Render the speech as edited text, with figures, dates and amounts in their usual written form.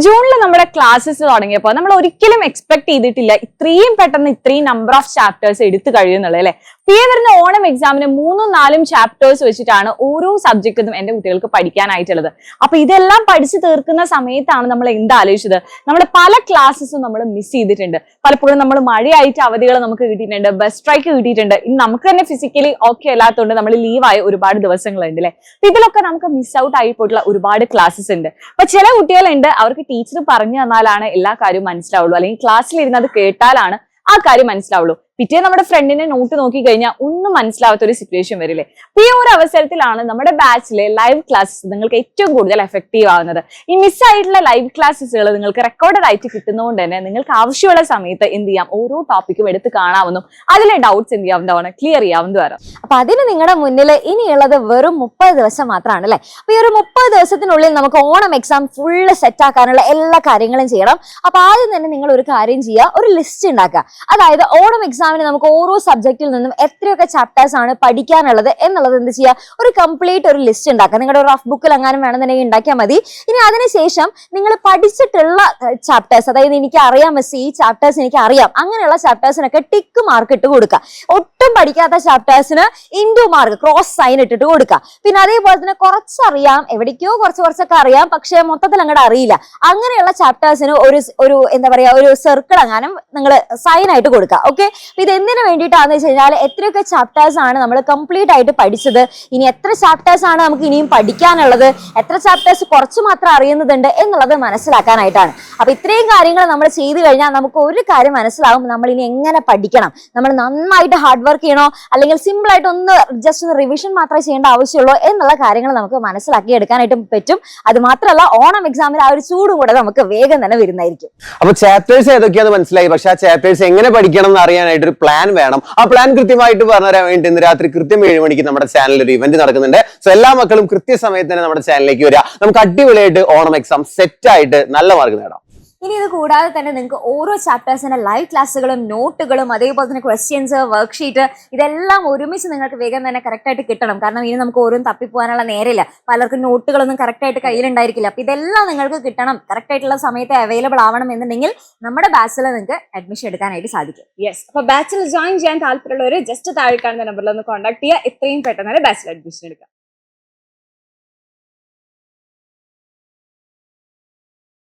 ജൂണിൽ നമ്മുടെ ക്ലാസ്സസ് തുടങ്ങിയപ്പോൾ നമ്മൾ ഒരിക്കലും എക്സ്പെക്ട് ചെയ്തിട്ടില്ല ഇത്രയും പെട്ടെന്ന് ഇത്രയും നമ്പർ ഓഫ് ചാപ്റ്റേഴ്സ് എടുത്തു കഴിയുന്നുള്ളത് അല്ലെ. ഈ വരുന്ന ഓണം എക്സാമിന് 3-4 ചാപ്റ്റേഴ്സ് വെച്ചിട്ടാണ് ഓരോ സബ്ജക്റ്റും എന്റെ കുട്ടികൾക്ക് പഠിക്കാനായിട്ടുള്ളത്. അപ്പൊ ഇതെല്ലാം പഠിച്ചു തീർക്കുന്ന സമയത്താണ് നമ്മൾ എന്താലോചിച്ചത്, നമ്മുടെ പല ക്ലാസ്സസും നമ്മൾ മിസ് ചെയ്തിട്ടുണ്ട്. പലപ്പോഴും നമ്മൾ മഴയായിട്ട് അവധികൾ നമുക്ക് കിട്ടിയിട്ടുണ്ട്, ബസ് സ്ട്രൈക്ക് കിട്ടിയിട്ടുണ്ട്. ഇനി നമുക്ക് തന്നെ ഫിസിക്കലി ഓക്കെ അല്ലാത്തതുകൊണ്ട് നമ്മൾ ലീവായ ഒരുപാട് ദിവസങ്ങളുണ്ട് അല്ലെ. അപ്പൊ ഇതിലൊക്കെ നമുക്ക് മിസ് ഔട്ട് ആയി പോയിട്ടുള്ള ഒരുപാട് ക്ലാസ്സസ് ഉണ്ട്. അപ്പൊ ചില കുട്ടികളുണ്ട് അവർക്ക് ടീച്ചർ പറഞ്ഞു തന്നാലാണ് എല്ലാ കാര്യവും മനസ്സിലാവുള്ളൂ, അല്ലെങ്കിൽ ക്ലാസ്സിലിരുന്ന് അത് കേട്ടാലാണ് ആ കാര്യം മനസ്സിലാവുള്ളൂ. പിറ്റേ നമ്മുടെ ഫ്രണ്ടിന്റെ നോട്ട് നോക്കി കഴിഞ്ഞാൽ ഒന്നും മനസ്സിലാവാത്ത ഒരു സിറ്റുവേഷൻ വരില്ലേ. അപ്പൊ ഈ ഒരു അവസരത്തിലാണ് നമ്മുടെ ബാച്ചിലെ ലൈവ് ക്ലാസ്സസ് നിങ്ങൾക്ക് ഏറ്റവും കൂടുതൽ എഫക്റ്റീവ് ആവുന്നത്. ഈ മിസ്സായിട്ടുള്ള ലൈവ് ക്ലാസ്സസുകൾ നിങ്ങൾക്ക് റെക്കോർഡഡ് ആയിട്ട് കിട്ടുന്നതുകൊണ്ട് തന്നെ നിങ്ങൾക്ക് ആവശ്യമുള്ള സമയത്ത് എന്ത് ചെയ്യാം, ഓരോ ടോപ്പിക്കും എടുത്ത് കാണാവുന്നു, അതിലെ ഡൗട്ട്സ് എന്ത് ചെയ്യാവുന്നതാണ്, ക്ലിയർ ചെയ്യാവുന്നതാണ്. അപ്പൊ അതിന് നിങ്ങളുടെ മുന്നിൽ ഇനിയുള്ളത് വെറും 30 ദിവസം മാത്രമാണ് അല്ലെ. അപ്പൊ ഈ ഒരു 30 ദിവസത്തിനുള്ളിൽ നമുക്ക് ഓണം എക്സാം ഫുള്ള് സെറ്റ് ആക്കാനുള്ള എല്ലാ കാര്യങ്ങളും ചെയ്യണം. അപ്പൊ ആദ്യം തന്നെ നിങ്ങൾ ഒരു കാര്യം ചെയ്യുക, ഒരു ലിസ്റ്റ് ഉണ്ടാക്കുക. അതായത് ഓണം എക്സാമിന് നമുക്ക് ഓരോ സബ്ജക്റ്റിൽ നിന്നും എത്രയൊക്കെ ചാപ്റ്റേഴ്സ് ആണ് പഠിക്കാനുള്ളത് എന്നുള്ളത് എന്ത് ചെയ്യുക, ഒരു കംപ്ലീറ്റ് ഒരു ലിസ്റ്റ് ഉണ്ടാക്കുക. നിങ്ങളുടെ റഫ് ബുക്കിൽ എങ്ങാനും വേണമെന്നുണ്ടെങ്കിൽ ഉണ്ടാക്കിയാൽ മതി. ഇനി അതിനുശേഷം നിങ്ങൾ പഠിച്ചിട്ടുള്ള ചാപ്റ്റേഴ്സ്, അതായത് എനിക്ക് അറിയാം മിസ്, ഈ ചാപ്റ്റേഴ്സ് എനിക്ക് അറിയാം, അങ്ങനെയുള്ള ചാപ്റ്റേഴ്സിനൊക്കെ ടിക്ക് മാർക്ക് ഇട്ട് കൊടുക്കുക. ഒട്ടും പഠിക്കാത്ത ചാപ്റ്റേഴ്സിന് ഇൻഡു മാർക്ക് ക്രോസ് സൈൻ ഇട്ടിട്ട് കൊടുക്കുക. പിന്നെ അതേപോലെ തന്നെ കുറച്ചറിയാം, എവിടേക്കോ കുറച്ചൊക്കെ അറിയാം, പക്ഷെ മൊത്തത്തിൽ അങ്ങോട്ട് അറിയില്ല, അങ്ങനെയുള്ള ചാപ്റ്റേഴ്സിന് ഒരു എന്താ പറയാ, ഒരു സർക്കിൾ എങ്ങാനും നിങ്ങൾ സൈൻ ആയിട്ട് കൊടുക്കുക. ഓക്കെ, ഇത് എന്തിനു വേണ്ടിയിട്ടാന്ന് വെച്ച് കഴിഞ്ഞാൽ എത്രയൊക്കെ ചാപ്റ്റേഴ്സ് ആണ് നമ്മൾ കംപ്ലീറ്റ് ആയിട്ട് പഠിച്ചത്, ഇനി എത്ര ചാപ്റ്റേഴ്സ് ആണ് നമുക്ക് ഇനിയും പഠിക്കാനുള്ളത്, എത്ര ചാപ്റ്റേഴ്സ് കുറച്ച് മാത്രം അറിയുന്നതുണ്ട് എന്നുള്ളത് മനസ്സിലാക്കാനായിട്ടാണ്. അപ്പൊ ഇത്രയും കാര്യങ്ങൾ നമ്മൾ ചെയ്തു കഴിഞ്ഞാൽ നമുക്ക് ഒരു കാര്യം മനസ്സിലാവും, നമ്മൾ ഇനി എങ്ങനെ പഠിക്കണം, നമ്മൾ നന്നായിട്ട് ഹാർഡ് വർക്ക് ചെയ്യണോ അല്ലെങ്കിൽ സിമ്പിൾ ആയിട്ട് ജസ്റ്റ് ഒന്ന് റിവിഷൻ മാത്രമേ ചെയ്യേണ്ട ആവശ്യമുള്ളൂ എന്നുള്ള കാര്യങ്ങൾ നമുക്ക് മനസ്സിലാക്കി എടുക്കാനായിട്ട് പറ്റും. അത് മാത്രമല്ല ഓണം എക്സാമിൽ ആ ഒരു ചൂടും കൂടെ നമുക്ക് വേഗം തന്നെ വരുന്നതായിരിക്കും. അപ്പൊ ചാപ്റ്റേഴ്സ് ഏതൊക്കെയാന്ന് മനസ്സിലായി, പക്ഷെ ആ ചാപ്റ്റേഴ്സ് എങ്ങനെ പഠിക്കണം എന്ന് അറിയാനായിട്ട് ഒരു പ്ലാൻ വേണം. ആ പ്ലാൻ കൃത്യമായിട്ട് പറഞ്ഞുതരാൻ വേണ്ടി ഇന്ന് രാത്രി കൃത്യം 7 മണിക്ക് നമ്മുടെ ചാനലിൽ ഒരു ഇവന്റ് നടക്കുന്നുണ്ട്. സോ എല്ലാ മക്കളും കൃത്യസമയത്ത് തന്നെ നമ്മുടെ ചാനലിലേക്ക് വരിക. നമുക്ക് അടിപൊളിയായിട്ട് ഓണം എക്സാം സെറ്റ് ആയിട്ട് നല്ല മാർക്ക് നേടാം. ഇനി ഇത് കൂടാതെ തന്നെ നിങ്ങൾക്ക് ഓരോ ചാപ്റ്റേഴ്സിന്റെ ലൈവ് ക്ലാസ്സുകളും നോട്ടുകളും അതേപോലെ തന്നെ ക്വസ്റ്റ്യൻസ്, വർക്ക്ഷീറ്റ് ഇതെല്ലാം ഒരുമിച്ച് നിങ്ങൾക്ക് വേഗം തന്നെ കറക്റ്റ് ആയിട്ട് കിട്ടണം. കാരണം ഇനി നമുക്ക് ഓരോന്നും തപ്പിപ്പോകാനുള്ള നേരമില്ല, പലർക്കും നോട്ടുകളൊന്നും കറക്റ്റ് ആയിട്ട് കയ്യിലുണ്ടായിരിക്കില്ല. അപ്പൊ ഇതെല്ലാം നിങ്ങൾക്ക് കിട്ടണം, കറക്റ്റ് ആയിട്ടുള്ള സമയത്ത് അവൈലബിൾ ആവണം എന്നുണ്ടെങ്കിൽ നമ്മുടെ ബാച്ചിൽ നിങ്ങൾക്ക് അഡ്മിഷൻ എടുക്കാനായിട്ട് സാധിക്കും. യെസ്, അപ്പൊ ബാച്ചിൽ ജോയിൻ ചെയ്യാൻ താല്പര്യമുള്ളവർ ജസ്റ്റ് താഴെ കാണുന്ന നമ്പറിൽ ഒന്ന് കോൺടാക്ട് ചെയ്യുക. എത്രയും പെട്ടെന്ന് തന്നെ ബാച്ചിൽ അഡ്മിഷൻ എടുക്കാം.